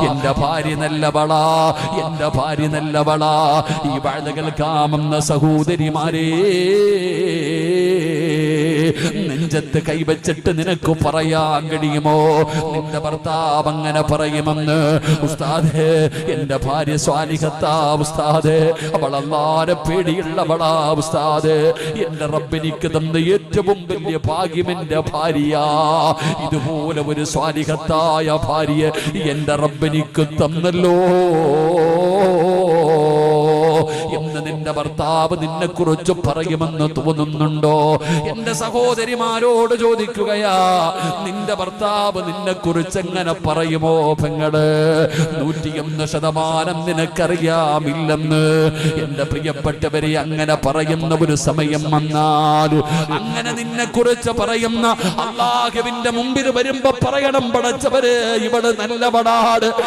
എന്റെ ഭാര്യ നല്ലവളാ, എന്റെ ഭാര്യ നല്ലവളാ. ഈ വാഴ്ച കേൾക്കാമെന്ന സഹോദരിമാരേ, നെഞ്ചത്ത് കൈവച്ചിട്ട് നിനക്ക് പറയാൻ കഴിയുമോ നിന്റെ ഭർത്താവ് അങ്ങനെ പറയുമെന്ന്? ഉസ്താദേ, എന്റെ ഭാര്യ സ്വാലിഹത്താ ഉസ്താദേ, അവൾ അല്ലാഹുവിനെ പേടിയുള്ളവളാ ഉസ്താദേ, എന്റെ റബ്ബെനിക്ക് തന്ന ഏറ്റവും വലിയ ഭാഗ്യം എന്റെ ഭാര്യ. ഇതുപോലെ ഒരു സ്വാലിഹത്തായ ഭാര്യ എന്റെ റബ്ബെനിക്ക് തന്നല്ലോ എന്ന് നിന്റെ ഭർത്താവ് നിന്നെ കുറിച്ച് പറയുമെന്ന് തോന്നുന്നുണ്ടോ? എന്റെ സഹോദരിമാരോട് ചോദിക്കുകയാ, നിന്റെ ഭർത്താവ് നിന്നെ കുറിച്ച് എങ്ങനെ പറയുമോ പെങ്ങള്? 101% നിനക്കറിയാമില്ലെന്ന്. എന്റെ പ്രിയപ്പെട്ടവരെ, അങ്ങനെ പറയുന്ന ഒരു സമയം വന്നാൽ, അങ്ങനെ നിന്നെ കുറിച്ച് പറയുന്ന അല്ലാഹുവിന്റെ മുമ്പിൽ വരുമ്പോ പറയണം, പടച്ചവരെ ഇവള് നല്ലവളാണ്,